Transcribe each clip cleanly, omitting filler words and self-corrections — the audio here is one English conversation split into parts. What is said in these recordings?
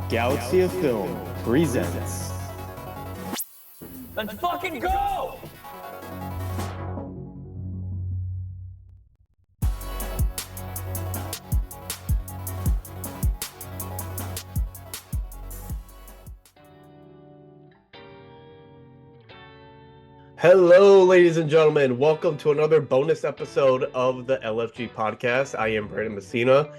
Galaxy of Film presents. Let's fucking go! Hello, ladies and gentlemen. Welcome to another bonus episode of the LFG podcast. I am Brandon Messina,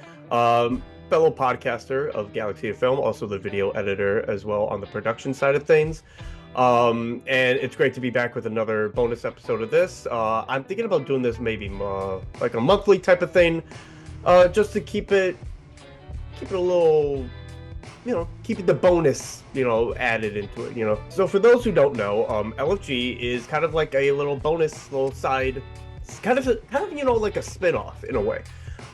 fellow podcaster of Galaxy of Film, also the video editor as well on the production side of things. And it's great to be back with another bonus episode of this. I'm thinking about doing this maybe like a monthly type of thing, just to keep it a little, keep the bonus, added into it, So for those who don't know, LFG is kind of like a little bonus, little side, kind of, like a spin-off in a way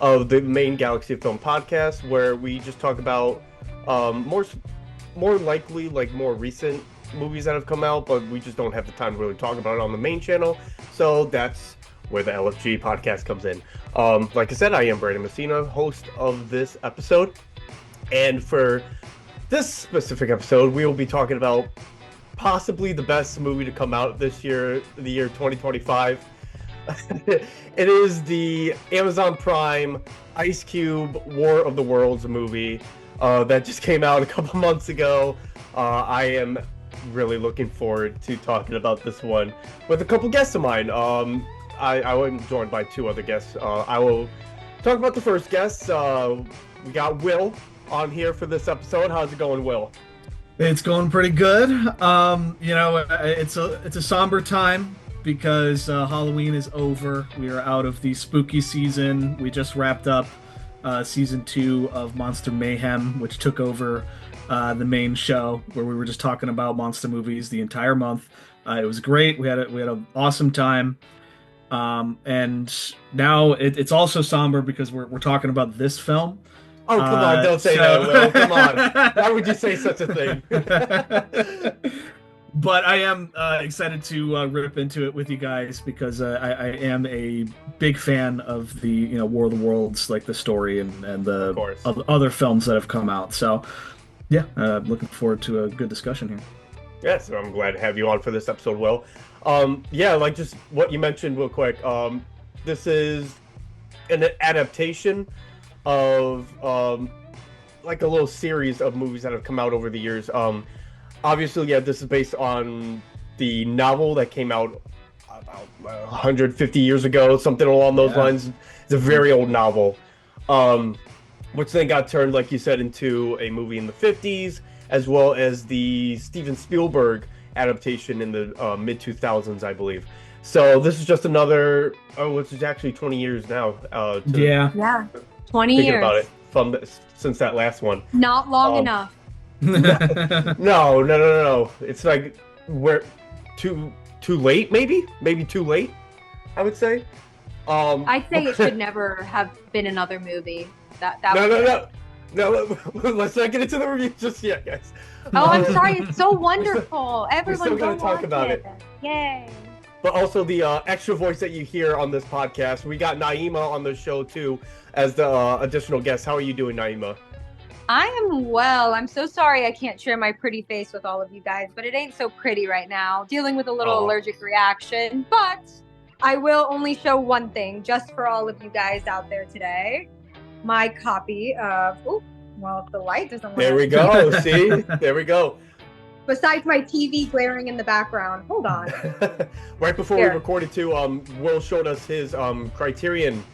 of the main Galaxy of Film podcast, where we just talk about more likely, like more recent movies that have come out, but we just don't have the time to really talk about it on the main channel. So that's where the LFG podcast comes in. Like I said, I am Brandon Messina, host of this episode. And for this specific episode, we will be talking about possibly the best movie to come out this year, the year 2025. It is the Amazon Prime Ice Cube War of the Worlds movie that just came out a couple months ago. I am really looking forward to talking about this one with a couple guests of mine. I am joined by two other guests. I will talk about the first guest. We got Will on here for this episode. How's it going, Will? It's going pretty good. It's a somber time because Halloween is over. We are out of the spooky season. We just wrapped up season 2 of Monster Mayhem, which took over the main show, where we were just talking about monster movies the entire month. It was great. We had an awesome time. And now it's also somber because we're talking about this film. Oh, come on, don't say that, Will. Come on. Why would you say such a thing? But I am excited to rip into it with you guys because I am a big fan of the War of the Worlds, like the story and the other films that have come out. So, yeah, looking forward to a good discussion here. Yeah, so I'm glad to have you on for this episode, Will. Like just what you mentioned real quick. This is an adaptation of like a little series of movies that have come out over the years. Obviously, this is based on the novel that came out about 150 years ago, something along those lines. It's a very old novel, which then got turned, like you said, into a movie in the 50s, as well as the Steven Spielberg adaptation in the mid-2000s, I believe. So this is just another, it's actually 20 years now. 20 years. About it since that last one. Not long enough. No. It's like we're too late, maybe too late, I would say. I'd say it should never have been another movie. No. Let's not get into the review just yet, guys. Oh, I'm sorry. It's so wonderful. Everyone, we're still gonna talk about it. Yay. But also the extra voice that you hear on this podcast. We got Naima on the show too as the additional guest. How are you doing, Naima? I am well. I'm so sorry I can't share my pretty face with all of you guys, but it ain't so pretty right now. Dealing with a little allergic reaction, but I will only show one thing just for all of you guys out there today. My copy of, if the light doesn't work. There we go. See? There we go. Besides my TV glaring in the background. Hold on. Right before we recorded too, Will showed us his Criterion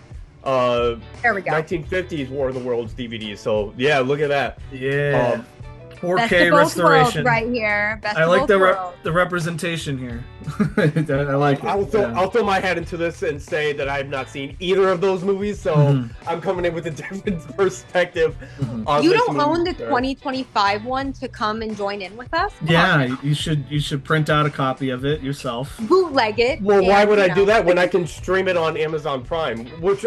there we go. 1950s War of the Worlds DVD. So yeah, look at that. Yeah. 4K Best of both restoration worlds right here. I like the representation here. I like it. I'll throw my head into this and say that I have not seen either of those movies, so I'm coming in with a different perspective. On you this don't movie. own the 2025 one to come and join in with us? Come on. You should print out a copy of it yourself. Bootleg it. Well, why would I do that when I can stream it on Amazon Prime? Which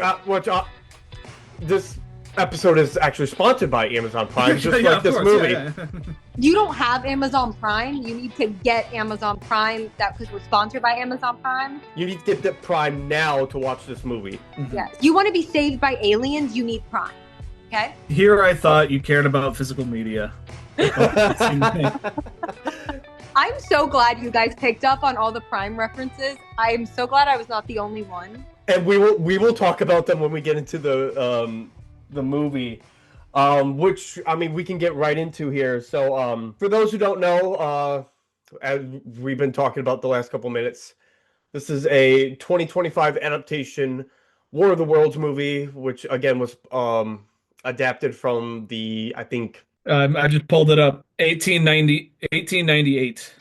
this episode is actually sponsored by Amazon Prime, just like this movie. Yeah. You don't have Amazon Prime. You need to get Amazon Prime because we're sponsored by Amazon Prime. You need to get the Prime now to watch this movie. Yes. You want to be saved by aliens, you need Prime. Okay. Here I Oh. thought you cared about physical media. I'm so glad you guys picked up on all the Prime references. I'm so glad I was not the only one. And we will talk about them when we get into the movie, which I mean we can get right into here. So for those who don't know, as we've been talking about the last couple minutes, this is a 2025 adaptation War of the Worlds movie, which again was adapted from the I think I just pulled it up. 1898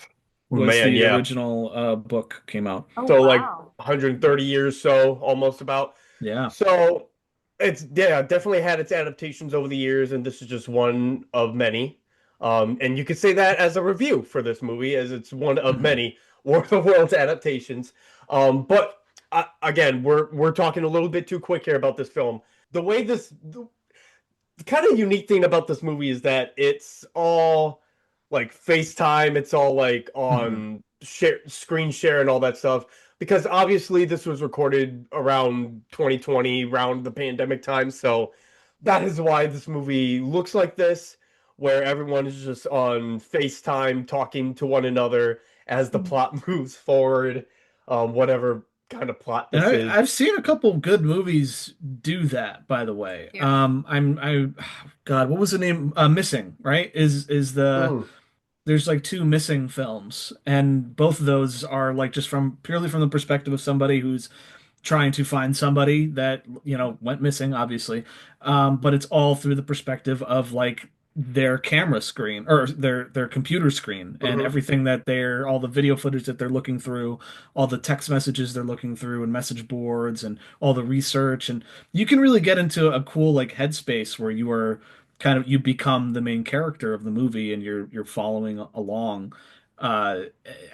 was man the yeah, original book came out. Oh, so like wow. 130 years so almost about. Yeah. So it's yeah, definitely had its adaptations over the years, and this is just one of many. And you could say that as a review for this movie, as it's one of Mhm. many War of the Worlds adaptations. But again, we're talking a little bit too quick here about this film. The kind of unique thing about this movie is that it's all like FaceTime, it's all like Mhm. on screen share and all that stuff. Because obviously this was recorded around 2020, around the pandemic time, so that is why this movie looks like this, where everyone is just on FaceTime talking to one another as the plot moves forward, whatever kind of plot And this is. I've seen a couple good movies do that, by the way. Yeah. God, what was the name? Missing, right? Mm, There's like two Missing films, and both of those are like just from purely from the perspective of somebody who's trying to find somebody that, went missing, obviously. But it's all through the perspective of like their camera screen or their computer screen and mhm. everything that they're all the video footage that they're looking through, all the text messages they're looking through and message boards and all the research. And you can really get into a cool like headspace where you become the main character of the movie and you're following along uh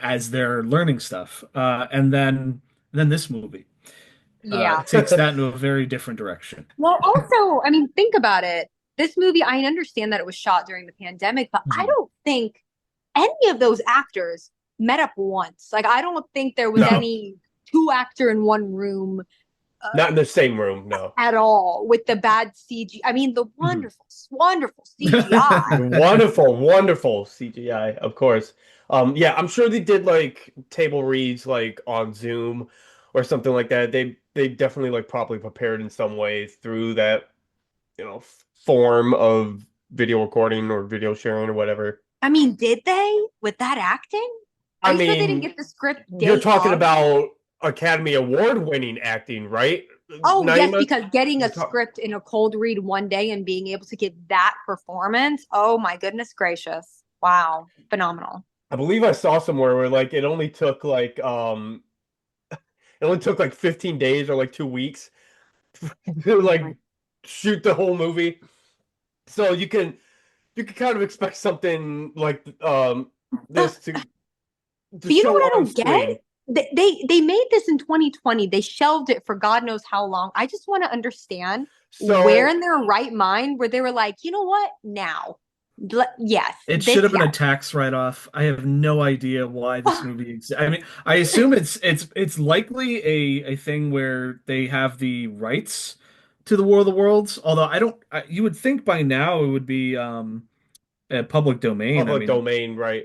as they're learning stuff. And then this movie Yeah. takes that into a very different direction. Well, also, I mean, think about it. This movie, I understand that it was shot during the pandemic, but I Mhm. don't think any of those actors met up once. Like, I don't think there was No, any two actor in one room not in the same room, no. at all with the bad CG. I mean, the Mhm. wonderful, wonderful CGI. Wonderful, wonderful CGI, of course. Yeah, I'm sure they did like table reads like on Zoom or something like that. They definitely like probably prepared in some way through that, form of video recording or video sharing or whatever. I mean, did they with that acting? Are I you sure they didn't mean, get the script you're day talking of? about Academy Award winning acting, right? Oh, yes, Naima? because getting a You're talk script in a cold read one day and being able to get that performance. Oh my goodness gracious. Wow. Phenomenal. I believe I saw somewhere where like it only took like 15 days or like 2 weeks to Oh like my. shoot the whole movie. So you can kind of expect something like But this to you know show what I on don't get? screen. They made this in 2020. They shelved it for God knows how long. I just want to understand where in So their right mind where they were like, you know what? Now. Yes, It this should have been a yes. tax write-off. I have no idea why this movie exists. I mean, I assume it's likely a thing where they have the rights to the War of the Worlds. Although you would think by now it would be a public domain. I public mean, domain, right?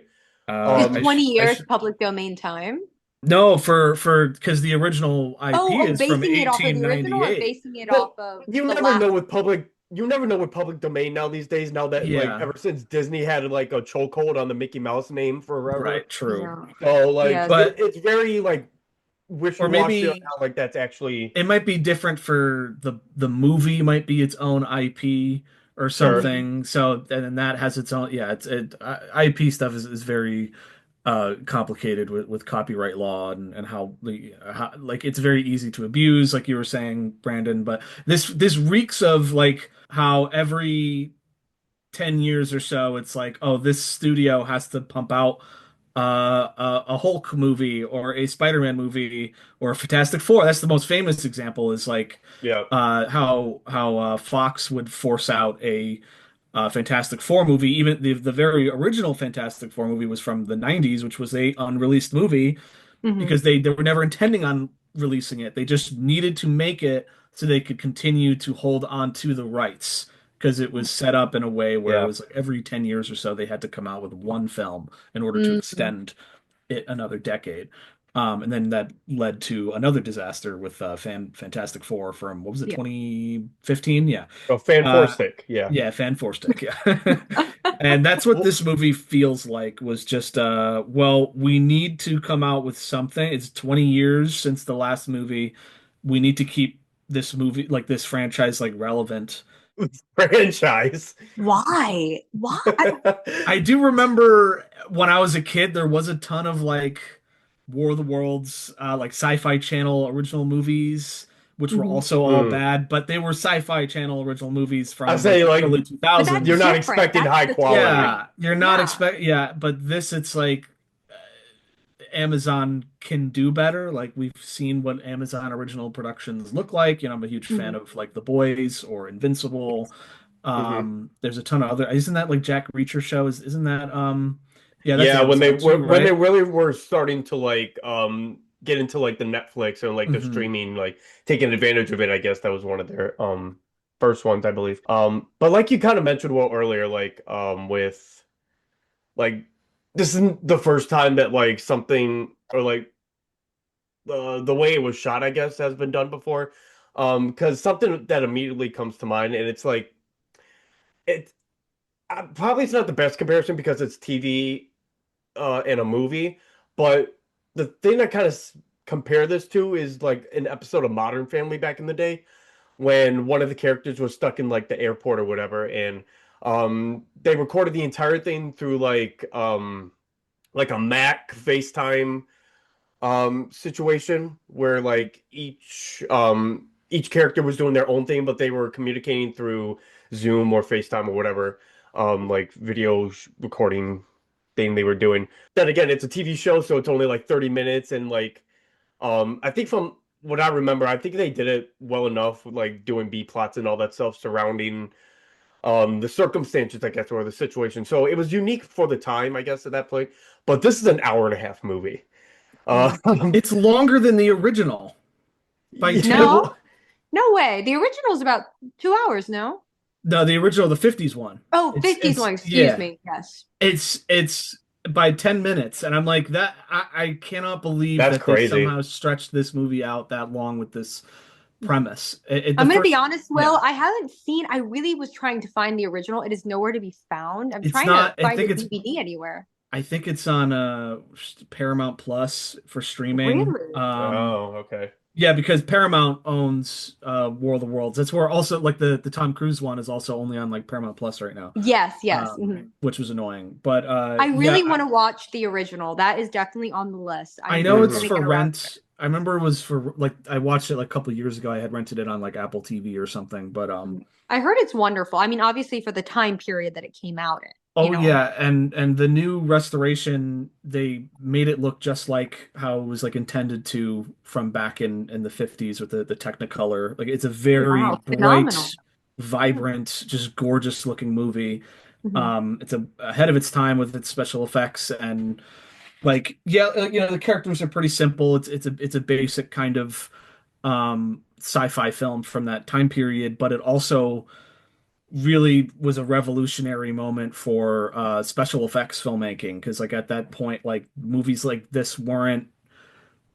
Is Um 20 I years should public domain time? no for because the original Oh, IP oh, is from basing it off of the original or 1898. basing it Well, off of you the never last? know with public. You never know with public domain now these days. Now that like Yeah, ever since Disney had like a chokehold on the Mickey Mouse name forever, right, true. Yeah. so like Yes. But it's very like or wishy-washy on maybe how like that's actually it might be different for the movie might be its own IP or sure. something. So and then that has its own yeah, IP stuff is very complicated with copyright law and how like it's very easy to abuse like you were saying Brandon, but this reeks of like how every 10 years or so, it's like, oh, this studio has to pump out a Hulk movie or a Spider-Man movie or a Fantastic Four. That's the most famous example is like Yeah. how Fox would force out a Fantastic Four movie. Even the very original Fantastic Four movie was from the 90s, which was a unreleased movie Hmm. because they were never intending on releasing it. They just needed to make it so they could continue to hold on to the rights because it was set up in a way where it Yeah. was like every 10 years or so they had to come out with one film in order to Mm. extend it another decade. And then that led to another disaster with Fantastic Four from what was it, Yeah. 2015? Yeah. Oh, Fan Four Uh, Stick. Yeah. yeah, Fan Four Stick. Yeah. And that's what Well, this movie feels like was just well, we need to come out with something. It's 20 years since the last movie. We need to keep this movie like this franchise like relevant. franchise. Why? Why? I do remember when I was a kid, there was a ton of like War of the Worlds, like Sci-Fi Channel original movies, which were Mhm. also all Mm. bad, but they were Sci-Fi Channel original movies I from like say the like early But that's you're 2000s. not different. expecting That's high the quality. Yeah, story. you're not Yeah. expect yeah, but this it's like Amazon can do better. Like we've seen what Amazon original productions look like. You know, I'm a huge fan Mhm. of like The Boys or Invincible. Yes. There's a ton of other. Isn't that like Jack Reacher show? Isn't that yeah, that's Yeah, Amazon too, when they right? really were starting to like get into like the Netflix and like the Hmm. streaming, like taking advantage of it, I guess that was one of their first ones, I believe. But like you kind of mentioned well earlier, like with like this isn't the first time that like something or like the way it was shot, I guess, has been done before. Because something that immediately comes to mind, and it's like it probably it's not the best comparison because it's TV in a movie, but the thing I kind of compare this to is like an episode of Modern Family back in the day when one of the characters was stuck in like the airport or whatever, and they recorded the entire thing through like a Mac FaceTime situation where like each character was doing their own thing, but they were communicating through Zoom or FaceTime or whatever like video recording thing they were doing. Then again, it's a TV show, so it's only like 30 minutes and like I think from what I remember, I think they did it well enough with like doing B plots and all that stuff surrounding the circumstances, I guess, or the situation. So it was unique for the time, I guess, at that point. But this is an hour and a half movie. Uh, Mm. It's longer than the original by No, two. no way. The original is about 2 hours, no? No, the original, the 50s one. Oh, '50s It's one, excuse yeah. me. Yes. It's by 10 minutes, and I'm like that. I cannot believe that's that they crazy. somehow stretched this movie out that long with this premise. The I'm gonna be first, honest, Will. yeah, I haven't seen. I really was trying to find the original. It is nowhere to be found. I'm it's trying to not. find a DVD anywhere. I think it's on Paramount Plus for streaming. Really? Oh, okay. Yeah, because Paramount owns War of the Worlds. That's where also like the Tom Cruise one is also only on like Paramount Plus right now, Yes, yes. Mhm. which was annoying. But I yeah, really want to watch the original. That is definitely on the list. I I'm know it's Hmm. gonna for get around to it. rent. I remember it was for like I watched it like a couple of years ago. I had rented it on like Apple TV or something. But Mhm. I heard it's wonderful. I mean, obviously for the time period that it came out in, oh yeah, and the new restoration, they made it look just like how it was like intended to from back in the 50s with the Technicolor. Like it's a very Wow, phenomenal. bright, vibrant, just gorgeous looking movie. Mhm. It's ahead of its time with its special effects and like yeah, the characters are pretty simple. It's a basic kind of sci-fi film from that time period, but it also really was a revolutionary moment for special effects filmmaking because like at that point like movies like this weren't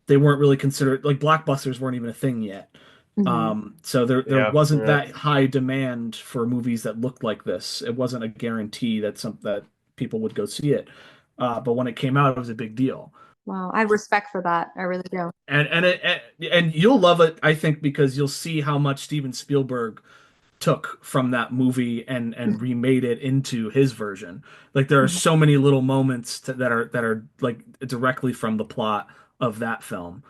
really considered like blockbusters weren't even a thing yet. Mhm. So there Yeah, wasn't yeah. that high demand for movies that looked like this. It wasn't a guarantee that people would go see it. But when it came out, it was a big deal. Wow, I have respect for that. I really do. And you'll love it, I think, because you'll see how much Steven Spielberg took from that movie and remade it into his version. Like there are Mhm. so many little moments that are like directly from the plot of that film,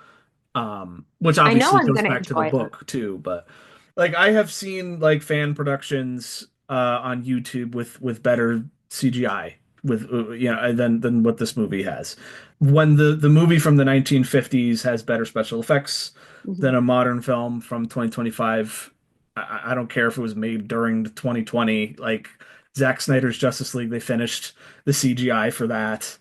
which I know obviously I'm goes gonna back to the enjoy it. book too. But like I have seen like fan productions on YouTube with better CGI with than what this movie has. When the movie from the 1950s has better special effects Mhm. than a modern film from 2025. I don't care if it was made during 2020. Like Zack Snyder's Justice League, they finished the CGI for that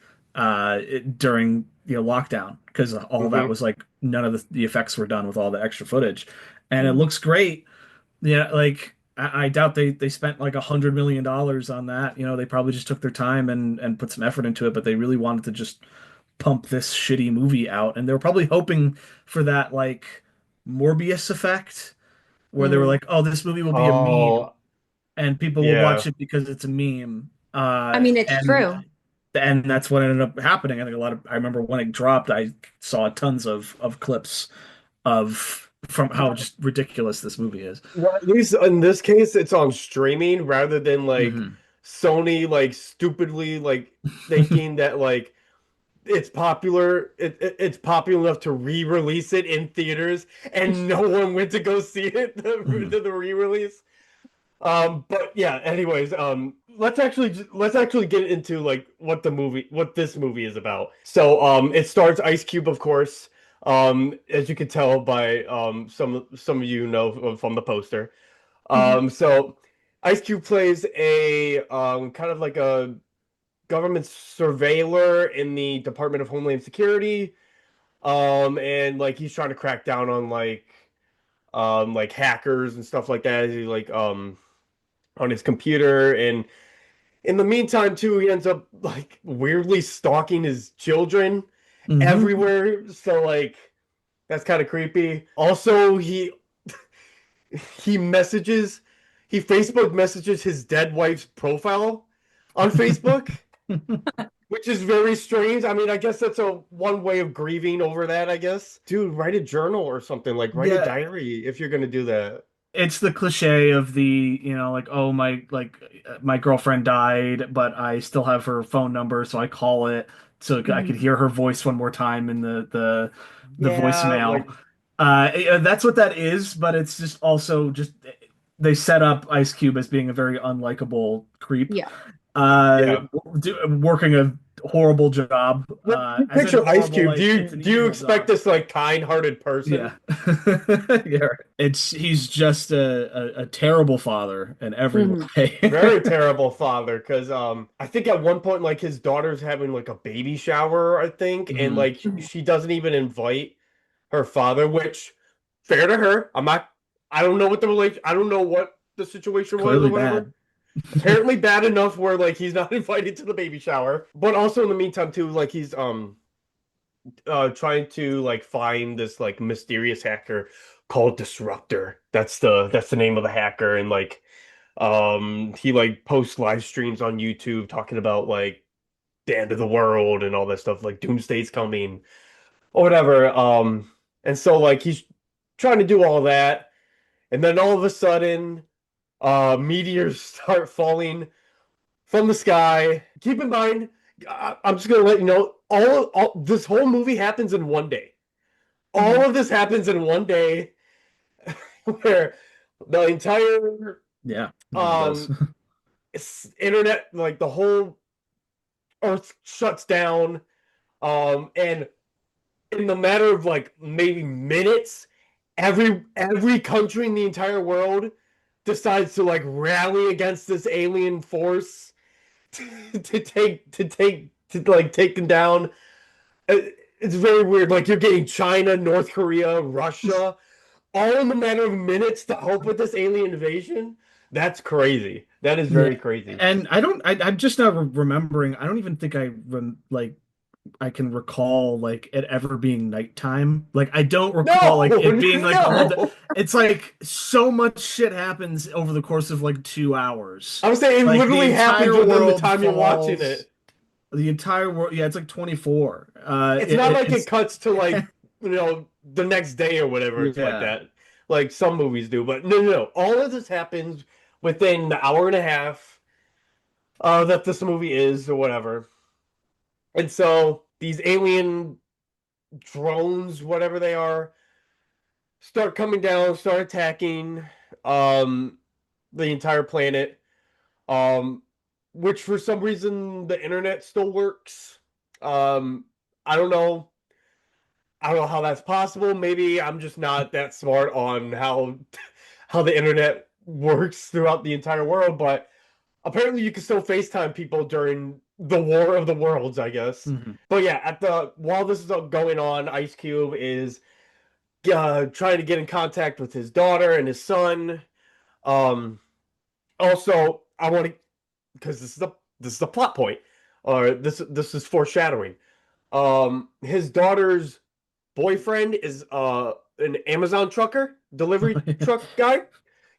during lockdown because all that Hmm. was like none of the effects were done with all the extra footage, and it Mhm. looks great. Yeah, like I doubt they spent like $100 million on that. They probably just took their time and put some effort into it, but they really wanted to just pump this shitty movie out, and they were probably hoping for that like Morbius effect, where they were like, "Oh, this movie will be a meme, Oh, and people will yeah. watch it because it's a meme." I mean, it's And true. that's what ended up happening. I think I remember when it dropped, I saw tons of clips of from how just ridiculous this movie is. Well, at least in this case, it's on streaming rather than like Hmm. Sony like stupidly like thinking that like it's popular enough to re-release it in theaters and no one went to go see it Hmm. the re-release. But yeah, anyways, let's actually get into like what this movie is about. So it stars Ice Cube, of course. As you can tell by some of you know from the poster. Mhm. So Ice Cube plays a kind of like a government surveiller in the Department of Homeland Security. And like he's trying to crack down on like hackers and stuff like that. He like on his computer, and in the meantime too he ends up like weirdly stalking his children Hmm. everywhere, so like that's kind of creepy. Also, he messages he Facebook messages his dead wife's profile on Facebook, which is very strange. I mean, I guess that's a one way of grieving over that, I guess. Dude, write a journal or something, like write a Yeah, diary if you're gonna do that. it's the cliche of the, like, oh, my girlfriend died, but I still have her phone number, so I call it so I could Mhm. hear her voice one more time in the Yeah, voicemail. like That's what that is, but it's just also just they set up Ice Cube as being a very unlikable creep, Yeah. uh, yeah. working a horrible job, When you as in picture Ice horrible Cube, like it's an do you evil expect job. this like kind-hearted Yeah. person? Yeah, right. He's just a terrible father in every Mhm. way. Very terrible father, because I think at one point like his daughter's having like a baby shower, I think, and Mhm. like she doesn't even invite her father, which fair to her. I don't know what I don't know what the situation was or Clearly whatever. bad. Apparently bad enough where like he's not invited to the baby shower. But also in the meantime too, like he's trying to like find this like mysterious hacker called Disruptor. That's the name of the hacker, and like he like posts live streams on YouTube talking about like the end of the world and all that stuff, like doomsday's coming or whatever. And so like he's trying to do all that, and then all of a sudden meteors start falling from the sky. Keep in mind, I'm just gonna let you know, all this whole movie happens in one day. All Mhm. of this happens in one day, where the entire Yeah, no, it does. um internet, like the whole earth shuts down. And in the matter of like maybe minutes, every country in the entire world decides to like rally against this alien force to like take them down. It's very weird. Like you're getting China, North Korea, Russia, all in the matter of minutes to help with this alien invasion. That's crazy. That is Yeah. very crazy. And I'm just now remembering. I don't even think I can recall like it ever being nighttime. Like I don't recall No, like it being like the whole day. no. It's like so much shit happens over the course of like 2 hours. I would say it Like the literally happens entire within the world time you're watching falls. it. The entire world, yeah, it's like 24. It's not like it It's cuts to like the next day or whatever. It's like yeah. that, like some movies do. But no, no, no. All of this happens within the hour and a half that this movie is or whatever. And so these alien drones, whatever they are, start coming down, start attacking um the entire planet. Um, which for some reason the internet still works. Um, I don't know. I don't know how that's possible. Maybe I'm just not that smart on how the internet works throughout the entire world, but apparently you can still FaceTime people during the War of the Worlds, I guess. Mhm. But yeah, at the while this is all going on, Ice Cube is trying to get in contact with his daughter and his son. Um, Also, I want to, because this is the plot point, or this is foreshadowing. His daughter's boyfriend is an Amazon trucker, delivery truck guy.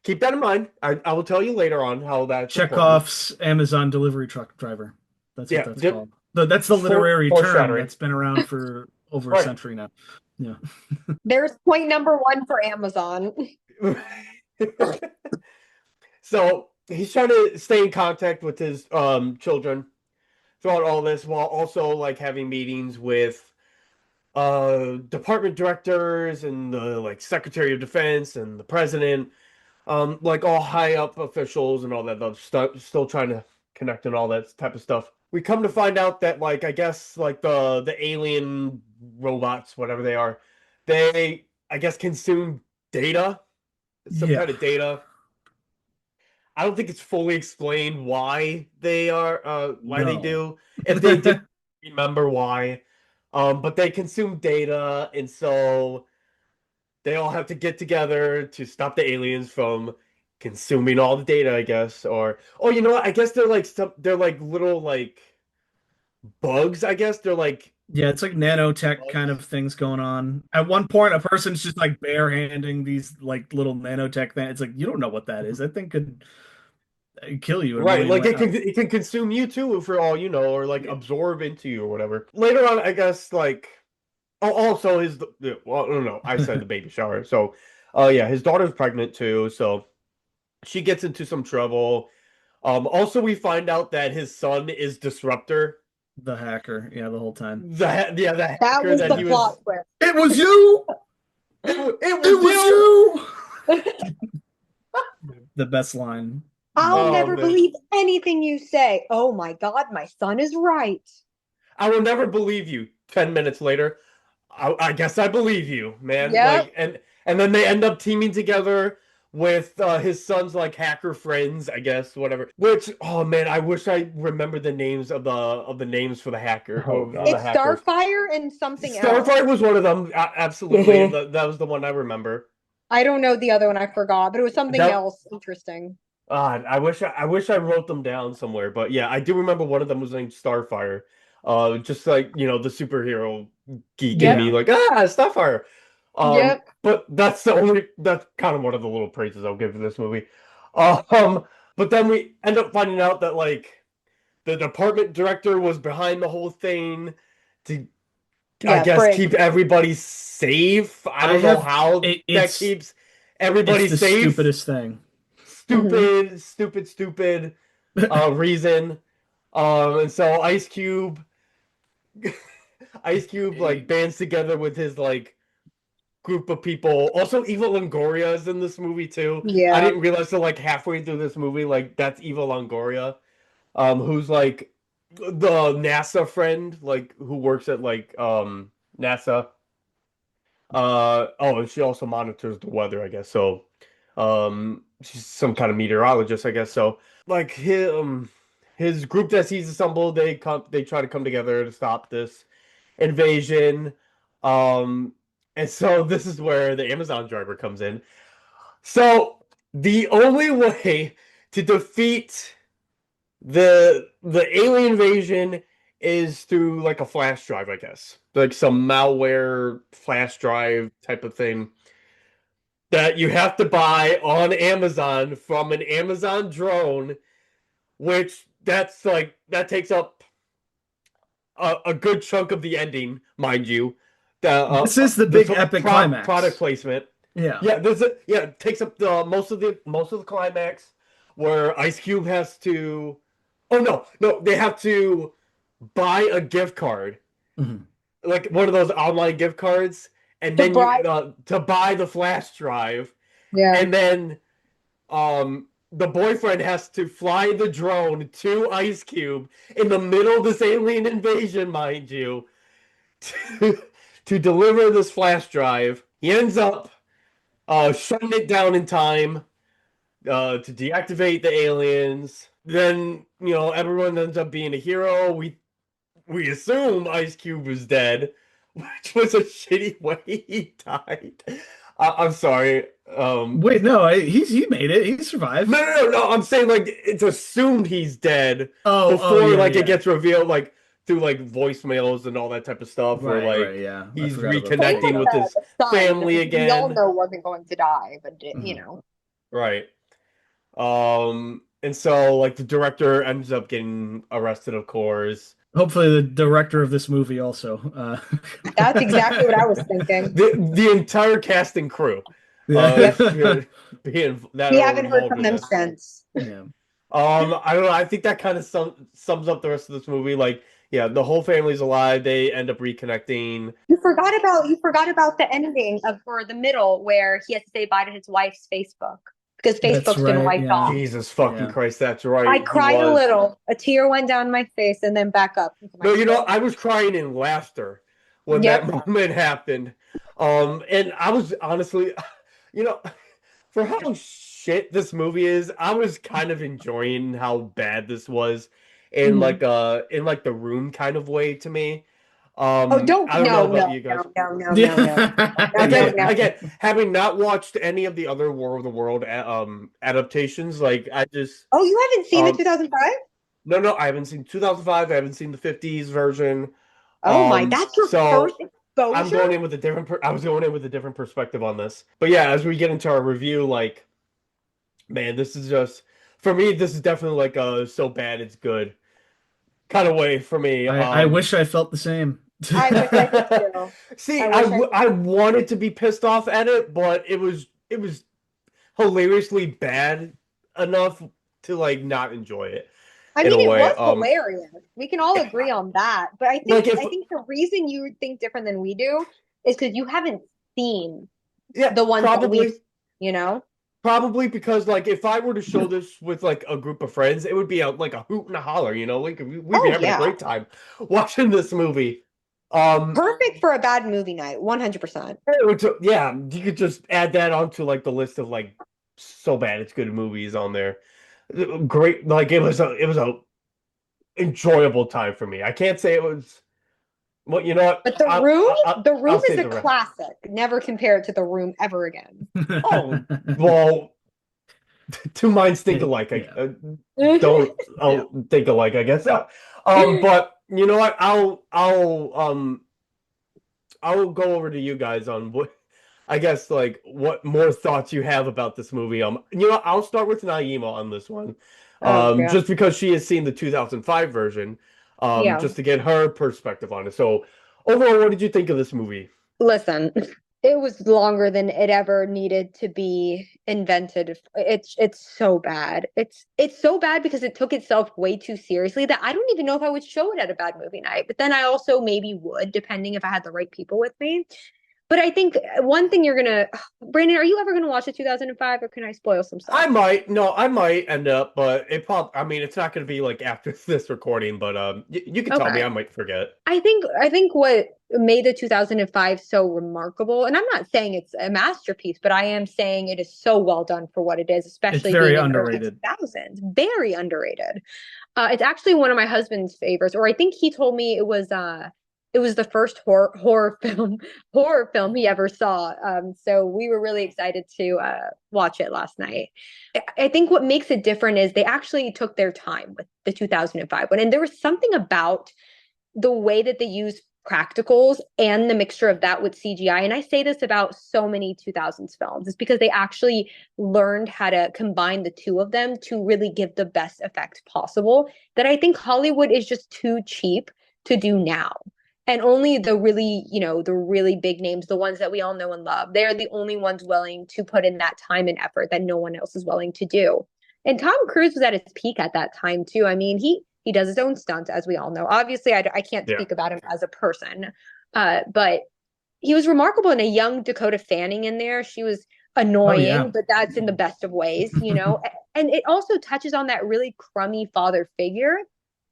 Keep that in mind. I will tell you later on how that's important. Chekhov's Amazon delivery truck driver. That's what Yeah, that's called. That's the literary term foreshadowing. that's been around for over a Right. century now. Yeah. There's point number one for Amazon. So he's trying to stay in contact with his children throughout all this, while also like having meetings with department directors and the like Secretary of Defense and the president, like all high up officials and all that stuff. Still trying to connect and all that type of stuff. We come to find out that like I guess like the alien robots, whatever they are, they I guess consume data, some Yeah. kind of data. I don't think it's fully explained why they are why they No. do. If they did remember why. But they consume data, and so they all have to get together to stop the aliens from consuming all the data, I guess. Or oh, you know what? I guess they're like little like bugs, I guess. They're like Yeah, it's like nanotech kind bugs. of things going on. At one point, a person's just like barehanding these like little nanotech things. It's like you don't know what that is. That thing could kill you in a Right, million like ways. it can consume you too for all you know, or like Yeah. absorb into you or whatever. Later on, I guess like oh, also his well, no, I said the baby shower. So, yeah, his daughter's pregnant too, so she gets into some trouble. Also we find out that his son is Disruptor. The hacker, yeah, the whole time. The That hacker was that the he plot was. twist. It was you. It It was was you. you. The best line. I'll Oh never man, believe anything you say. Oh my God, my son is right. I will never believe you. 10 minutes later, I guess I believe you, man. Yep. Like, and then they end up teaming together with his son's like hacker friends, I guess, whatever. Which, oh man, I wish I remembered the names of the names for the hacker Oh of the god. It's hackers. Starfire and something else. Starfire was one of them, absolutely. That was the one I remember. I don't know the other one, I forgot, but it was something That else interesting. I wish I wrote them down somewhere, but yeah, I do remember one of them was named Starfire. Just like, you know, the superhero geek in Yep. me, Yeah. like, Starfire. Yep. But that's kind of one of the little praises I'll give to this movie. Um, but then we end up finding out that like the department director was behind the whole thing to, I Yeah, guess, Brig. keep everybody safe. I I don't know have how that it's keeps everybody the safe. stupidest thing. Mhm. Stupid reason. And so Ice Cube like bands together with his like group of people. Also, Eva Longoria is in this movie too. I Yeah. didn't realize till like halfway through this movie, like that's Eva Longoria, who's like the NASA friend, like who works at like NASA. Oh, and she also monitors the weather, I guess. So, she's some kind of meteorologist, I guess. So, like his group that he's assembled, they try to come together to stop this invasion. Um, and so this is where the Amazon driver comes in. So the only way to defeat the alien invasion is through like a flash drive, I guess. Like some malware flash drive type of thing that you have to buy on Amazon from an Amazon drone, which that takes up a good chunk of the ending, mind you. This is the This big whole epic product climax. placement. Yeah. Yeah, it takes up the most of the climax where Ice Cube has to. Oh no, they have to buy a gift card, Mhm. like one of those online gift cards, and To then you bribe. to buy the flash drive, Yeah. and then the boyfriend has to fly the drone to Ice Cube in the middle of this alien invasion, mind you, to to deliver this flash drive. He ends up shutting it down in time to deactivate the aliens. Then everyone ends up being a hero. We assume Ice Cube was dead, which was a shitty way he died. I'm sorry. Wait, no, he made it. He survived. No. I'm saying like it's assumed he's dead Oh, before yeah, like it yeah. gets revealed like through like voicemails and all that type of stuff, where Right, like yeah. I he's forgot about Same that. with reconnecting with his the son, family who we all again. know wasn't going to die, but you Mhm. know. Right. And so like the director ends up getting arrested, of course. Hopefully, the director of this movie also. That's exactly what I was thinking. The entire cast and crew Yeah. Yep. being that We are haven't heard involved from with them this. since. Yeah. I don't know. I think that kind of sums up the rest of this movie. Like, yeah, the whole family's alive. They end up reconnecting. You forgot about the ending of or the middle where he has to say bye to his wife's Facebook because That's Facebook's been right. wiped Yeah. off. Jesus fucking Yeah. Christ, that's I right. He cried a was. little. A tear went down my face and then back up into my No, throat. I was crying in laughter when that Yep. moment happened. And I was honestly, you know, for how shit this movie is, I was kind of enjoying how bad this was Mhm. in like the Room kind of way to me. Oh, don't I don't know no about no you guys. no no no no no no no Again, no. again, having not watched any of the other War of the World adaptations, like I just Oh, you haven't seen the um 2005? no, I haven't seen 2005. I haven't seen the 50s version. Oh my, that's your first So I'm exposure? going in with a I was going in with a different perspective on this. But yeah, as we get into our review, like, man, this is just for me. This is definitely like a so bad it's good kind of way for me. I wish I felt the same. I wish I did too. See, I wish I I wanted to be pissed off at it, but it was hilariously bad enough to like not enjoy it I in mean, a it way. was hilarious. We can all agree on that. But I think Like if I think the reason you would think different than we do is because you haven't seen yeah, the ones that we've, probably you know? Probably because like if I were to show this with like a group of friends, it would be like a hoot and a holler, you know, like we'd be Oh having a yeah. great time watching this movie. Um, Perfect for a bad movie night, 100%. yeah, you could just add that onto like the list of like so bad it's good movies on there. Great, like it was a enjoyable time for me. I can't say it was. Well, you know what? But The I'll Room is save a the rest. classic. Never compare it to The Room ever again. Oh well, two minds think Hey, alike. yeah. Don't Yeah. think alike, I guess. But you know what? I'll go over to you guys on what I guess like what more thoughts you have about this movie. You know, I'll start with Naima on this one. Oh yeah. Just because she has seen the 2005 version, Yeah. just to get her perspective on it. So overall, what did you think of this movie? Listen, it was longer than it ever needed to be invented. It's so bad. It's so bad because it took itself way too seriously that I don't even know if I would show it at a bad movie night. But then I also maybe would, depending if I had the right people with me. But I think one thing you're gonna, Brandon, are you ever gonna watch the 2005, or can I spoil some stuff? I might end up, but I mean, it's not going to be like after this recording, but you can tell me, Okay. I might forget. I think what made the 2005 so remarkable, and I'm not saying it's a masterpiece, but I am saying it is so well done for what it is, It's especially very being in early underrated. 2000s. Very underrated. It's actually one of my husband's favorites, or I think he told me it was the first horror film he ever saw. So we were really excited to watch it last night. I think what makes it different is they actually took their time with the 2005 one, and there was something about the way that they use practicals and the mixture of that with CGI. And I say this about so many 2000s films, is because they actually learned how to combine the two of them to really give the best effect possible. That I think Hollywood is just too cheap to do now. And only the really, the really big names, the ones that we all know and love, they're the only ones willing to put in that time and effort that no one else is willing to do. And Tom Cruise was at his peak at that time too. I mean, he does his own stunts, as we all know. Obviously, I can't Yeah. speak about him as a person, but he was remarkable. In a young Dakota Fanning in there, she was Oh yeah. annoying, but that's in the best of ways. And it also touches on that really crummy father figure.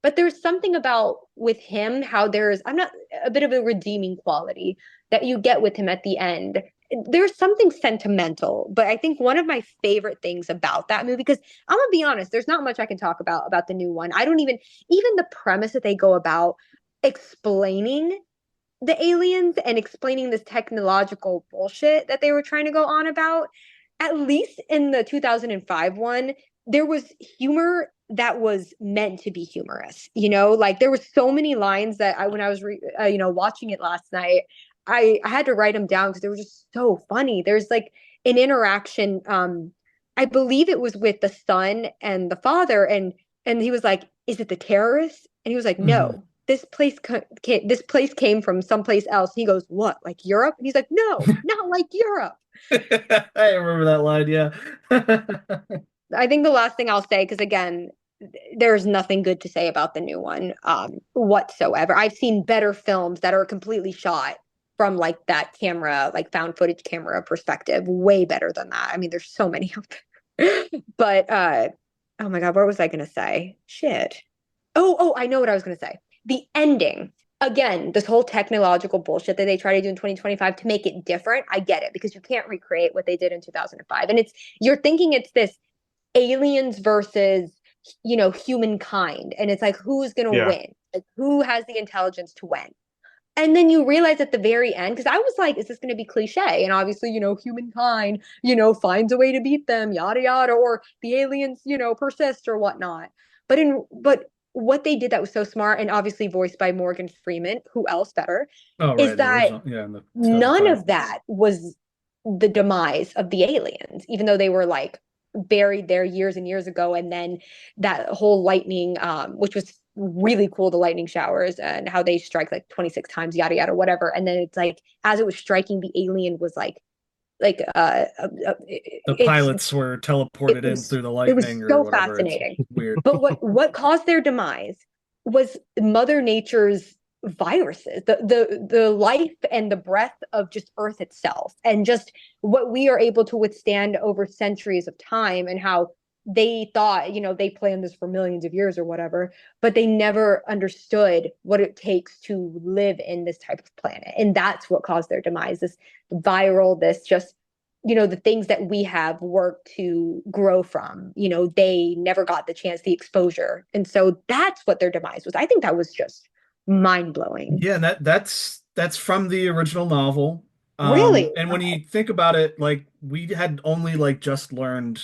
But there's something about with him how there's I'm not a bit of a redeeming quality that you get with him at the end. There's something sentimental, but I think one of my favorite things about that movie, because I'm gonna be honest, there's not much I can talk about the new one. I don't even the premise that they go about explaining the aliens and explaining this technological bullshit that they were trying to go on about. at least in the 2005 one, there was humor that was meant to be humorous. Like there were so many lines that when I was watching it last night, I had to write them down because they were just so funny. There's like an interaction. I believe it was with the son and the father, and he was like, "Is it the terrorists?" And he was like, Mhm. "No, this place came from someplace else." He goes, "What, like Europe?" And he's like, "No, not like Europe." I remember that line, yeah. I think the last thing I'll say, because again, there's nothing good to say about the new one whatsoever. I've seen better films that are completely shot from like that camera, like found footage camera perspective, way better than that. I mean, there's so many out there. But oh my God, what was I gonna say? Shit. Oh, I know what I was gonna say. The ending. Again, this whole technological bullshit that they try to do in 2025 to make it different, I get it because you can't recreate what they did in 2005. And you're thinking it's this aliens versus humankind, and it's like who's gonna Yeah. win, like who has the intelligence to win. And then you realize at the very end, because I was like, is this going to be cliche? And obviously, humankind finds a way to beat them, yada yada, or the aliens persist or whatnot. But what they did that was so smart, and obviously voiced by Morgan Freeman, who else better, Oh, is right, the that original, yeah, in the none 2005. of that was the demise of the aliens, even though they were like buried there years and years ago. And then that whole lightning, which was really cool, the lightning showers and how they strike like 26 times, yada yada, whatever. And then it's like as it was striking, the alien was like The it's pilots were it teleported in was through the it was lightning or so whatever. It's fascinating. weird. But what caused their demise was Mother Nature's viruses, the life and the breath of just Earth itself, and just what we are able to withstand over centuries of time, and how they thought, they planned this for millions of years or whatever, but they never understood what it takes to live in this type of planet. And that's what caused their demise. This viral, this just the things that we have worked to grow from, they never got the chance, the exposure. And so that's what their demise was. I think that was just mind blowing. Yeah, and that's from the original novel. Really? And when Okay. you think about it, like we had only like just learned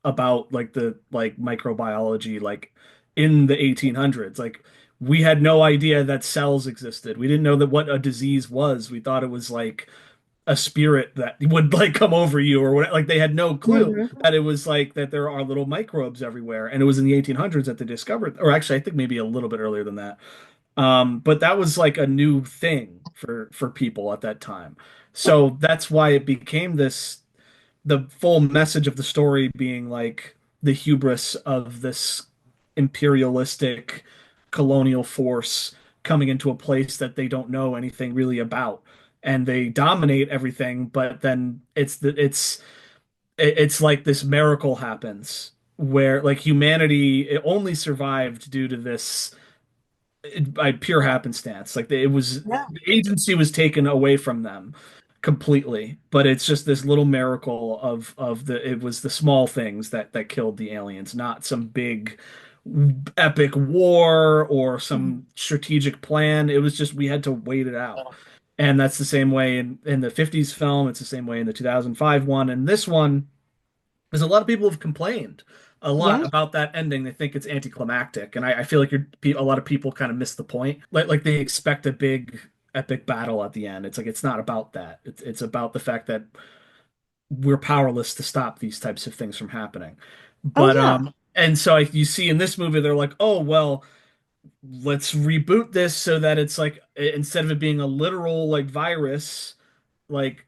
about like the like microbiology like in the 1800s. Like we had no idea that cells existed. We didn't know that what a disease was. We thought it was like a spirit that would like come over you or what. Like they had no clue Mhm. that it was like that there are little microbes everywhere. And it was in the 1800s that they discovered, or actually I think maybe a little bit earlier than that. But that was like a new thing for people at that time. So that's why it became this, the full message of the story being like the hubris of this imperialistic colonial force coming into a place that they don't know anything really about. And they dominate everything, but then it's like this miracle happens where like humanity it only survived due to this by pure happenstance. Like it was Yeah. the agency was taken away from them completely, but it's just this little miracle of the it was the small things that killed the aliens, not some big epic war or some strategic plan. It was just we had to wait it out. And that's the same way in the 50s film, it's the same way in the 2005 one, and this one because a lot of people have complained a lot Yeah. about that ending. They think it's anticlimactic, and I feel like a lot of people kind of miss the point. Like they expect a big epic battle at the end. It's like it's not about that. It's about the fact that we're powerless to stop these types of things from happening. Oh But yeah. and so you see in this movie, they're like, oh well, let's reboot this so that it's like instead of it being a literal like virus like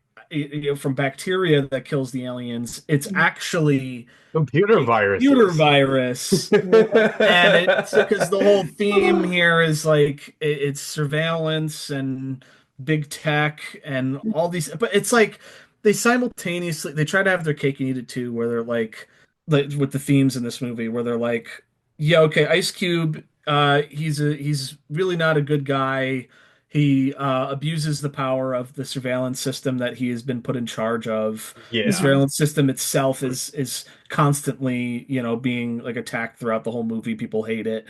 from bacteria that kills the aliens, it's actually Computer a computer viruses. virus. And it's because the whole theme here is like it's surveillance and big tech and all these, but it's like they simultaneously they try to have their cake and eat it too, where they're like with the themes in this movie, where they're like, yeah, okay, Ice Cube, he's really not a good guy. He abuses the power of the surveillance system that he has been put in charge of. The Yeah. surveillance system itself is constantly, being like attacked throughout the whole movie. People hate it.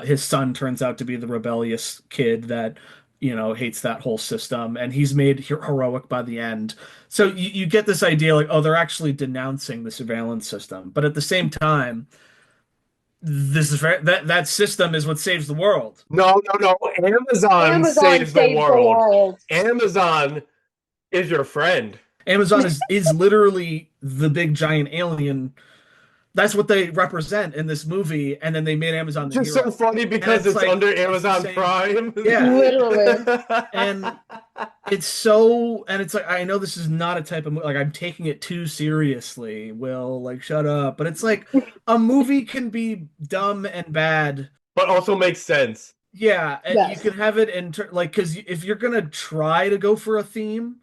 His son turns out to be the rebellious kid that hates that whole system, and he's made heroic by the end. So you get this idea like, oh, they're actually denouncing the surveillance system, but at the same time, that system is what saves the world. No, no, no. Amazon Amazon saves the saves the world. world. Amazon is your friend. Amazon is literally the big giant alien. That's what they represent in this movie, and then they made Amazon the Just so hero. funny And because it's under it's the Amazon same. Prime. Yeah. Literally. And it's like, I know this is not a type of movie, like I'm taking it too seriously, Will, like shut up. But it's like a movie can be dumb and bad. But also makes sense. Yeah, you Yes. can have it in like, because if you're gonna try to go for a theme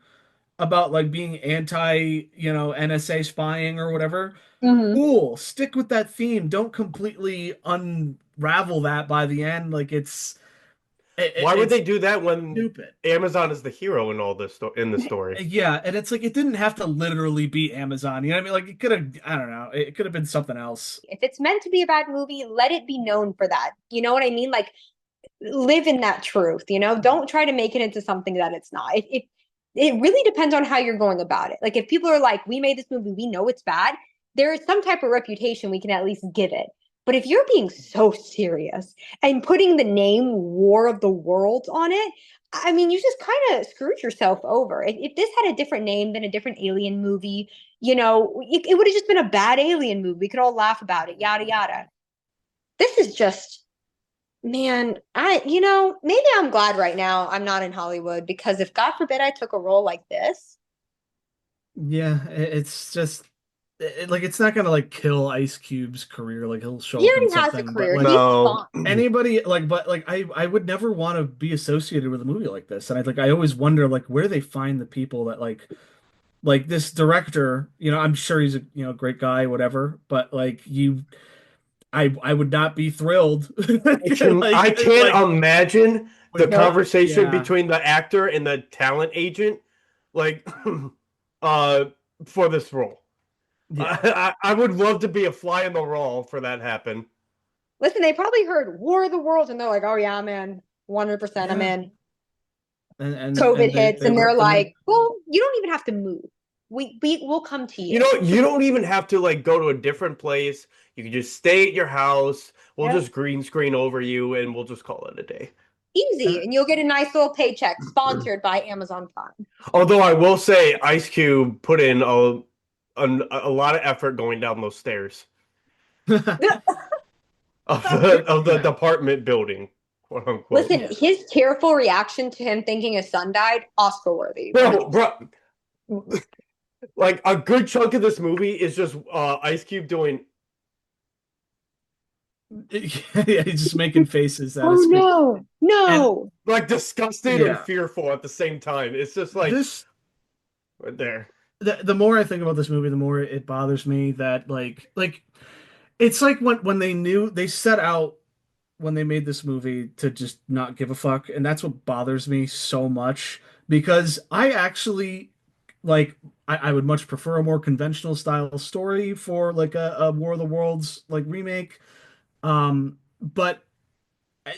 about like being anti, NSA spying or whatever, Hmm. cool. Stick with that theme. Don't completely unravel that by the end. Like Why would it's they do that when stupid. Amazon is the hero in all this in the story? Yeah, and it's like it didn't have to literally be Amazon. You know what I mean? Like it could have, I don't know, it could have been something else. If it's meant to be a bad movie, let it be known for that. You know what I mean? Like, live in that truth, Don't try to make it into something that it's not. It really depends on how you're going about it. Like, if people are like, we made this movie, we know it's bad, there is some type of reputation we can at least give it. But if you're being so serious and putting the name War of the Worlds on it, I mean, you just kind of screwed yourself over. If this had a different name than a different alien movie, it would have just been a bad alien movie. We could all laugh about it, yada, yada. This is just, man, maybe I'm glad right now I'm not in Hollywood, because if God forbid I took a role like this, Yeah, it's just like it's not gonna like kill Ice Cube's career. Like he'll show he up in already has a something, but career. like He's No. fine. anybody like, but like I would never want to be associated with a movie like this. And I always wonder like where they find the people that like this director. I'm sure he's a great guy, whatever. But like I would not be thrilled. I can't Like imagine the with conversation yeah, between the actor and the talent agent, like, uh, for this role. yeah. I would love to be a fly in the wall for that happen. Listen, they probably heard War of the Worlds and they're like, oh yeah, man, 100% I'm Yeah. in. And COVID hits they and they're ripped them in. like, well, you don't even have to move. We'll come to You you. know, you don't even have to like go to a different place. You can just stay at your house. We'll Yep. just green screen over you and we'll just call it a day. Easy. And And you'll get a nice little paycheck sponsored by Amazon Prime. Although I will say Ice Cube put in a lot of effort going down those stairs of the yeah. department building, quote unquote. Listen, Yeah. his tearful reaction to him thinking his son died, Oscar worthy. Bro, like a good chunk of this movie is just Ice Cube doing Yeah, he's just making faces at Oh his screen. no, And no. like disgusted and yeah, fearful at the same time. It's just like this right there. the more I think about this movie, the more it bothers me that like it's like when they knew they set out when they made this movie to just not give a fuck, and that's what bothers me so much because I actually like I would much prefer a more conventional style story for like a War of the Worlds like remake. But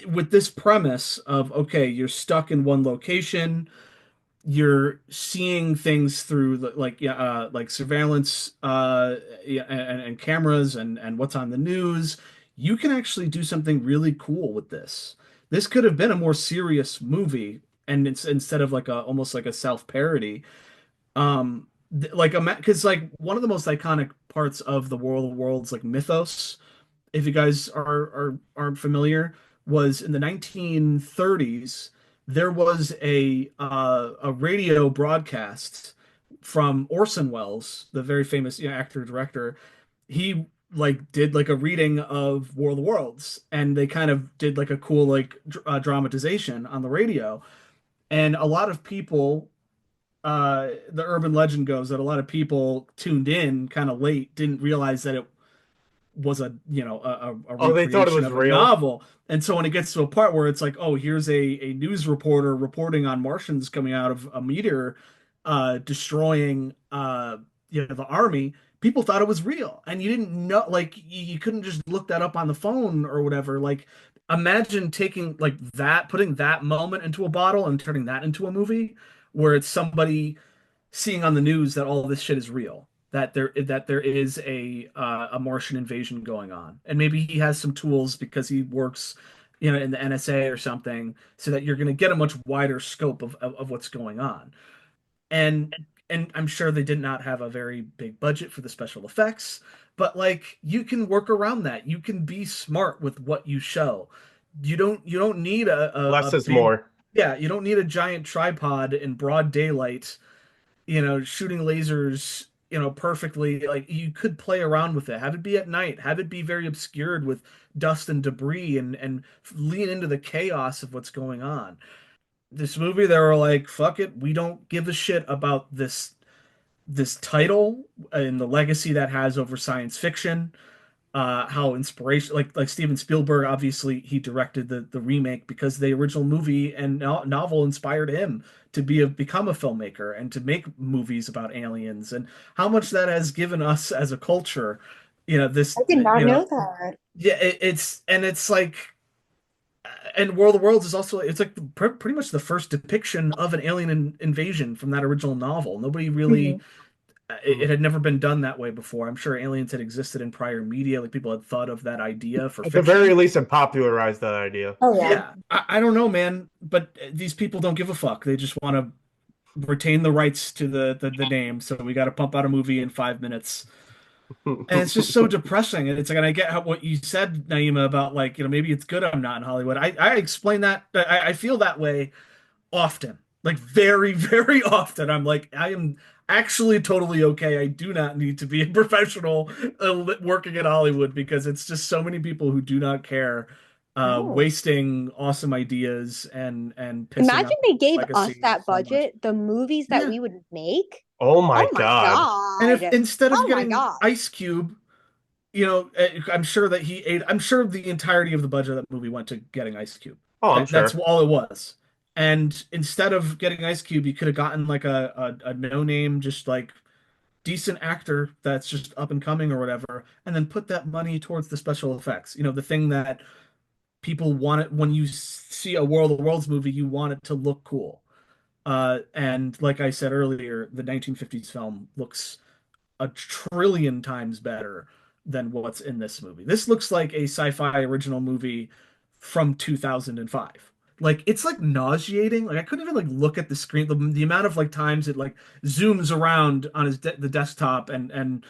with this premise of okay, you're stuck in one location, you're seeing things through like yeah, like surveillance yeah, and cameras and what's on the news. You can actually do something really cool with this. This could have been a more serious movie, and it's instead of like a almost like a self-parody. Like a because like one of the most iconic parts of the World of Worlds like mythos, if you guys aren't familiar, was in the 1930s. There was a radio broadcast from Orson Welles, the very famous actor director. He like did like a reading of War of the Worlds, and they kind of did like a cool like dramatization on the radio. And a lot of people, the urban legend goes that a lot of people tuned in kind of late, didn't realize that it was a Oh, they thought it recreation was of a real. novel. And so when it gets to a part where it's like, oh, here's a news reporter reporting on Martians coming out of a meteor destroying the army, people thought it was real. And you didn't know, like you couldn't just look that up on the phone or whatever. Like imagine taking like that, putting that moment into a bottle and turning that into a movie where it's somebody seeing on the news that all this shit is real, that there is a Martian invasion going on, and maybe he has some tools because he works, in the NSA or something, so that you're going to get a much wider scope of what's going on. And and I'm sure they did not have a very big budget for the special effects, but like you can work around that. You can be smart with what you show. You don't need a Less is big, more. yeah, you don't need a giant tripod in broad daylight, shooting lasers, perfectly. Like you could play around with it. Have it be at night. Have it be very obscured with dust and debris, and lean into the chaos of what's going on. This movie, they were like, fuck it, we don't give a shit about this title and the legacy that has over science fiction. How inspiration, like Steven Spielberg, obviously he directed the remake because the original movie and novel inspired him to become a filmmaker and to make movies about aliens, and how much that has given us as a culture. This, I did not know that. yeah, it's like, and World of Worlds is also, it's like pretty much the first depiction of an alien invasion from that original novel. Nobody really, Mhm. it had never been done that way before. I'm sure aliens had existed in prior media, like people had thought of that idea for At the very fiction. least, it popularized that idea. Oh yeah. Yeah, I don't know, man, but these people don't give a fuck. They just want to retain the rights to the name, so we got to pump out a movie in 5 minutes. And it's just so depressing. And it's like, and I get what you said, Naima, about like, maybe it's good I'm not in Hollywood. I explain that. I feel that way often, like very, very often. I'm like, I am actually totally okay. I do not need to be a professional working in Hollywood, because it's just so many people who do not care, No. wasting awesome ideas and pissing on Imagine they gave us legacy that so much. budget, the movies that Yeah. we would make. Oh my Oh my God. And if God. instead of Oh my getting God. Ice Cube, I'm sure that he ate. I'm sure the entirety of the budget of that movie went to getting Ice Cube. Oh, I'm That's sure. all it was. And instead of getting Ice Cube, you could have gotten like a no name, just like decent actor that's just up and coming or whatever, and then put that money towards the special effects. The thing that people want it when you see a World of Worlds movie, you want it to look cool. And like I said earlier, the 1950s film looks a trillion times better than what's in this movie. This looks like a sci-fi original movie from 2005. Like it's like nauseating. Like I couldn't even like look at the screen. The amount of like times it like zooms around on the desktop, and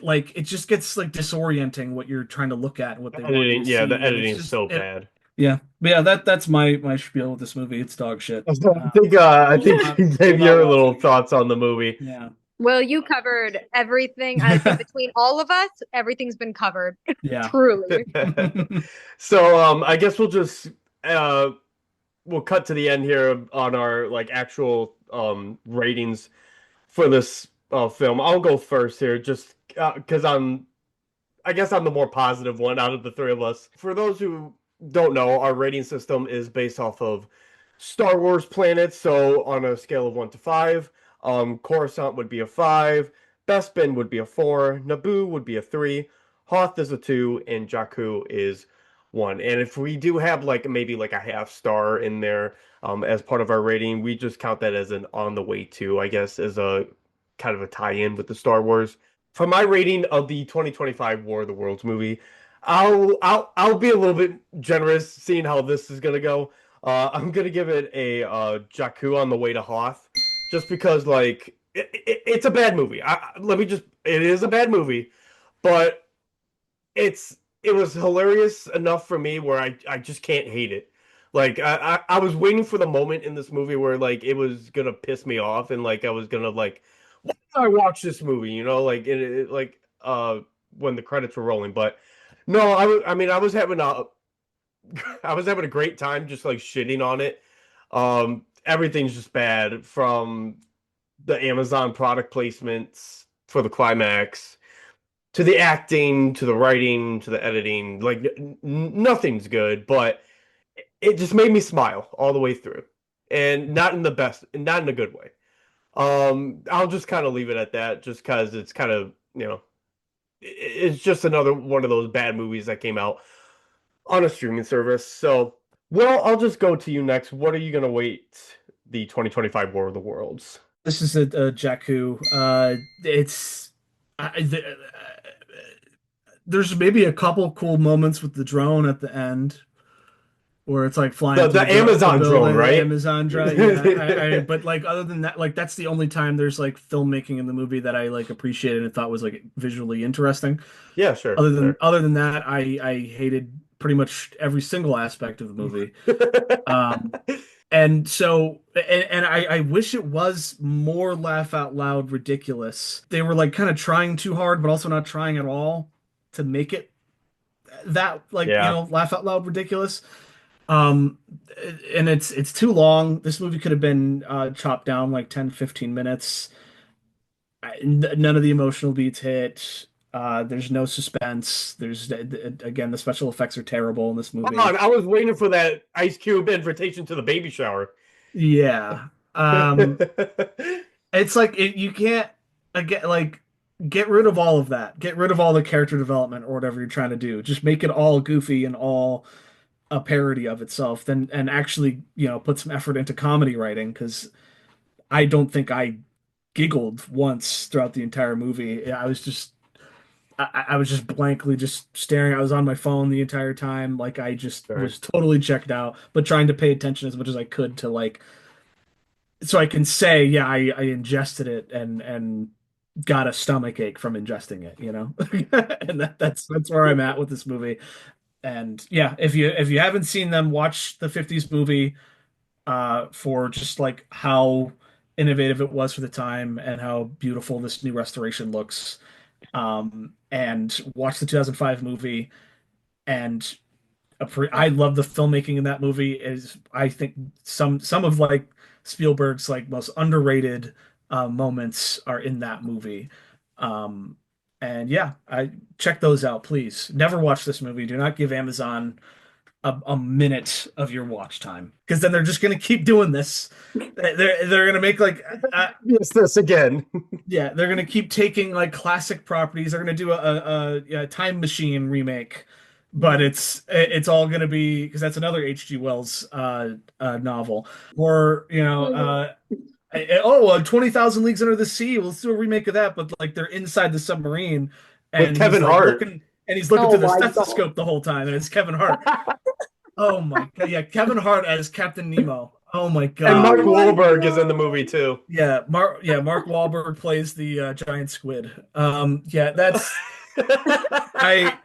like it just gets like disorienting what you're trying to look at and what they want you to Editing, yeah, the see. And it's editing is just so it, bad. yeah. But yeah, that's my spiel with this movie. It's dog shit. I Will think not you will gave not your watch it little again. thoughts on the movie. Yeah. Well, you covered everything. I think between all of us, everything's been covered. Yeah. Truly. So I guess uh we'll cut to the end here on our like actual ratings for this film. I'll go first here just because I guess I'm the more positive one out of the three of us. For those who don't know, our rating system is based off of Star Wars planets. So on a scale of 1 to 5, Coruscant would be a 5, Bespin would be a 4, Naboo would be a 3, Hoth is a 2, and Jakku is 1. And if we do have like maybe like a half star in there as part of our rating, we just count that as an on the way to, I guess, as a kind of a tie-in with the Star Wars. For my rating of the 2025 War of the Worlds movie, I'll be a little bit generous seeing how this is gonna go. I'm gonna give it a Jakku on the way to Hoth, just because like it's a bad movie. It is a bad movie, but it was hilarious enough for me where I just can't hate it. Like I was waiting for the moment in this movie where like it was gonna piss me off and like I was gonna like why did I watch this movie? Like like when the credits were rolling. But no, I mean I was having a I was having a great time just like shitting on it. Everything's just bad from the Amazon product placements for the climax to the acting to the writing to the editing. Like nothing's good, but it just made me smile all the way through, and not in a good way. I'll just kind of leave it at that, just because it's kind of it's just another one of those bad movies that came out on a streaming service. So, well, I'll just go to you next. What are you gonna wait the 2025 War of the Worlds? This is a Jakku. It's there's maybe a couple cool moments with the drone at the end where it's like flying The through the Amazon drone, building, the right? Amazon drone. Yeah, but like other than that, like that's the only time there's like filmmaking in the movie that I like appreciated and thought was like visually interesting. Yeah, sure, sure. Other than that, I hated pretty much every single aspect of the movie. Um, and so and I wish it was more laugh out loud ridiculous. They were like kind of trying too hard, but also not trying at all to make it that like, Yeah. laugh out loud ridiculous. Um, and it's too long. This movie could have been chopped down like 10-15 minutes. None of the emotional beats hit. There's no suspense. There's again, the special effects are terrible in this Come movie. on, I was waiting for that Ice Cube invitation to the baby shower. Yeah. It's like you can't again like get rid of all of that. Get rid of all the character development or whatever you're trying to do. Just make it all goofy and all a parody of itself. Then and actually, put some effort into comedy writing because I don't think I giggled once throughout the entire movie. I was just blankly just staring. I was on my phone the entire time. Like I just Sure. was totally checked out, but trying to pay attention as much as I could to like so I can say, yeah, I ingested it and got a stomach ache from ingesting it, And that's where I'm at with this movie. And yeah, if you haven't seen them, watch the 50s movie for just like how innovative it was for the time and how beautiful this new restoration looks. And watch the 2005 movie and I love the filmmaking in that movie. Is I think some of like Spielberg's like most underrated moments are in that movie. Um, and yeah, I check those out, please. Never watch this movie. Do not give Amazon a minute of your watch time because then they're just gonna keep doing this. They're gonna make like Yes, this again. yeah, they're gonna keep taking like classic properties. They're gonna do a time machine remake, but it's all gonna be because that's another H.G. Wells novel. Or 20,000 Leagues Under the Sea. Let's do a remake of that, but like they're inside the submarine, With and Kevin he's like Hart. looking Oh through the my stethoscope the whole time, and it's Kevin Hart. Oh my God, yeah, Kevin Hart as Captain Nemo. Oh my God. And Mark Oh my Wahlberg is God. in the movie too. Yeah, Mark Wahlberg plays the giant squid. Yeah, I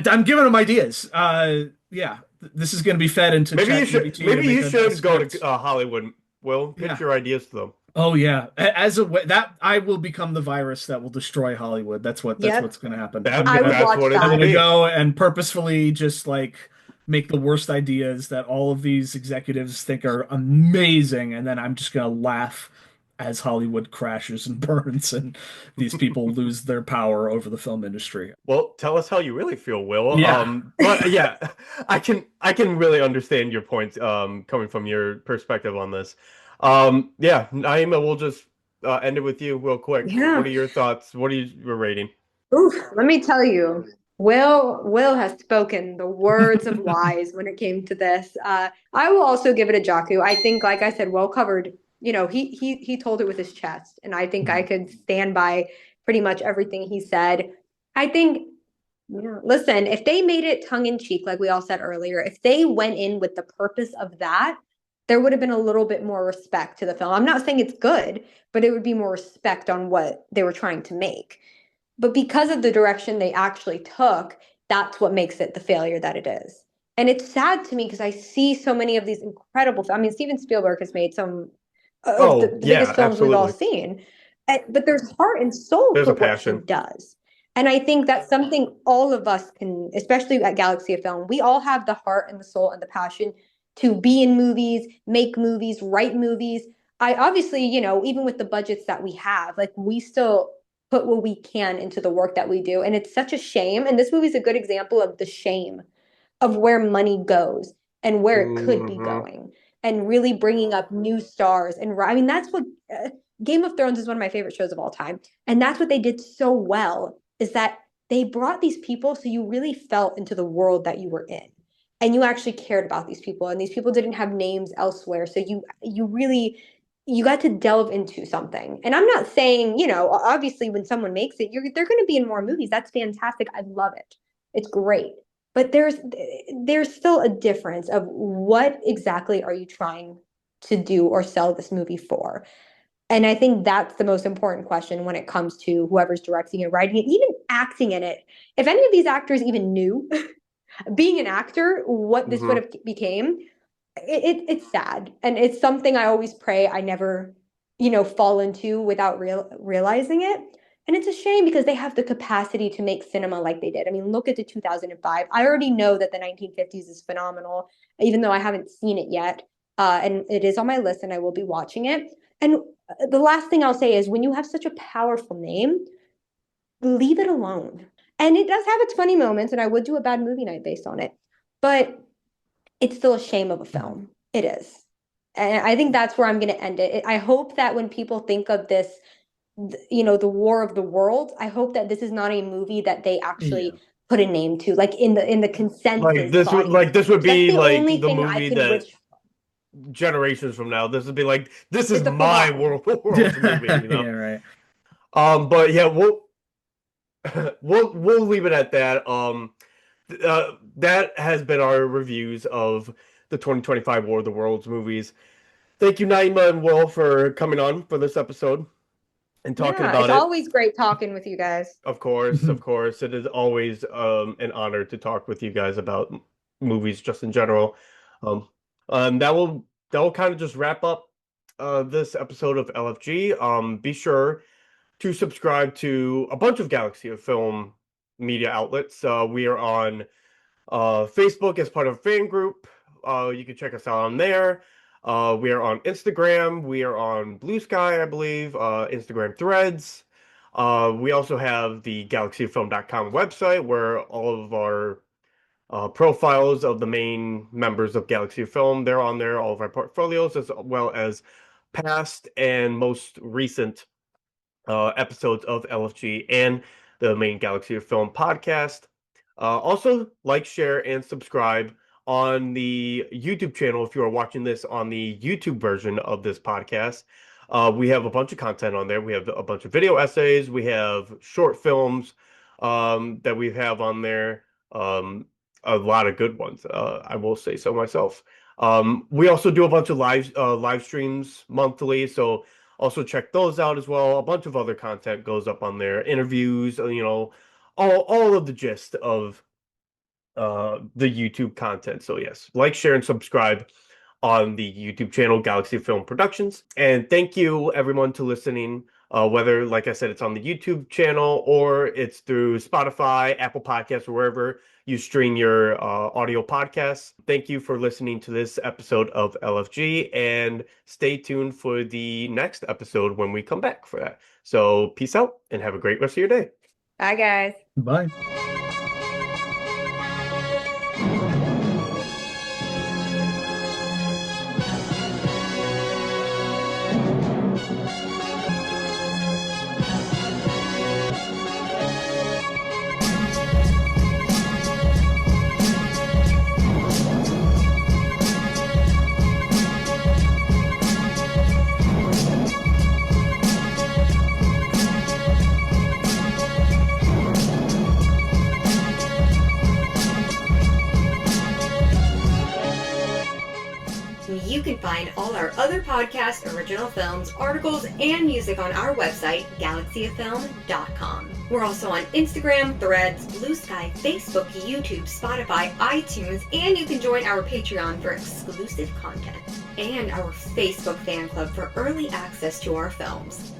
I'm giving him ideas. Yeah, this is going to be fed into Maybe you should ChatGPT to maybe make you should go script. to Hollywood. Will pitch Yeah. your ideas to them. Oh yeah, as a way that I will become the virus that will destroy Hollywood. That's Yep. what's going to happen. I would That's watch what that. I'm it'll gonna be. go and purposefully just like make the worst ideas that all of these executives think are amazing, and then I'm just gonna laugh as Hollywood crashes and burns and these people lose their power over the film industry. Well, tell us how you really feel, Will. Yeah. But yeah, I can really understand your point coming from your perspective on this. Yeah, Naima, we'll just end it with you real quick. Yeah. What are your thoughts? What are your rating? Oof, let me tell you, Will has spoken the words of wise when it came to this. I will also give it a Jakku. I think, like I said, well covered. He told it with his chest, and I think I could stand by pretty much everything he said. I think, yeah, listen, if they made it tongue in cheek, like we all said earlier, if they went in with the purpose of that, there would have been a little bit more respect to the film. I'm not saying it's good, but it would be more respect on what they were trying to make. But because of the direction they actually took, that's what makes it the failure that it is. And it's sad to me because I see so many of these incredible. I mean, Steven Spielberg has made some of the Yeah, biggest films we've all absolutely. seen, but there's heart and soul There's to a what he passion. does. And I think that's something all of us can, especially at Galaxy of Film, we all have the heart and the soul and the passion to be in movies, make movies, write movies. I obviously, even with the budgets that we have, like we still put what we can into the work that we do. And it's such a shame. And this movie is a good example of the shame of where money goes and where it could be Mhm. going and really bringing up new stars. And I mean, that's what Game of Thrones is one of my favorite shows of all time. And that's what they did so well is that they brought these people so you really felt into the world that you were in. And you actually cared about these people, and these people didn't have names elsewhere. So you really you got to delve into something. And I'm not saying, obviously when someone makes it, they're going to be in more movies. That's fantastic. I love it. It's great. But there's still a difference of what exactly are you trying to do or sell this movie for? And I think that's the most important question when it comes to whoever's directing it, writing it, even acting in it. If any of these actors even knew being an actor what this would have became, it's sad. And it's something I always pray I never, fall into without realizing it. And it's a shame because they have the capacity to make cinema like they did. I mean, look at the 2005. I already know that the 1950s is phenomenal, even though I haven't seen it yet. And it is on my list and I will be watching it. And the last thing I'll say is when you have such a powerful name, leave it alone. And it does have its funny moments, and I would do a bad movie night based on it. But it's still a shame of a film. It is. And I think that's where I'm going to end it. I hope that when people think of this, the War of the World, I hope that this is not a movie that they actually put a name to, like in the consensus. This would be the like only the thing movie that generations from now, this would be like, this is my World movie, Yeah, right. But yeah, we'll leave it at that. That has been our reviews of the 2025 War of the Worlds movies. Thank you, Naima and Will, for coming on for this episode and talking about it. It's always great talking with you guys. Of course. It is always an honor to talk with you guys about movies just in general. That will kind of just wrap up this episode of LFG. Be sure to subscribe to a bunch of Galaxy of Film media outlets. We are on Facebook as part of a fan group. You can check us out on there. We are on Instagram. We are on Blue Sky, I believe. Instagram Threads. We also have the galaxyofilm.com website where all of our profiles of the main members of Galaxy of Film, they're on there, all of our portfolios, as well as past and most recent episodes of LFG and the main Galaxy of Film podcast. Also, like, share, and subscribe on the YouTube channel if you are watching this on the YouTube version of this podcast. We have a bunch of content on there. We have a bunch of video essays. We have short films that we have on there. A lot of good ones. I will say so myself. We also do a bunch of live streams monthly, so also check those out as well. A bunch of other content goes up on there. Interviews, all of the gist of the YouTube content. So yes, like, share, and subscribe on the YouTube channel Galaxy Film Productions. And thank you everyone to listening. Whether, like I said, it's on the YouTube channel or it's through Spotify, Apple Podcasts, or wherever you stream your audio podcasts. Thank you for listening to this episode of LFG, and stay tuned for the next episode when we come back for that. So peace out and have a great rest of your day. Bye, guys. Bye. You can find all our other podcasts, original films, articles, and music on our website, galaxyoffilm.com. We're also on Instagram, Threads, Blue Sky, Facebook, YouTube, Spotify, iTunes, and you can join our Patreon for exclusive content and our Facebook fan club for early access to our films.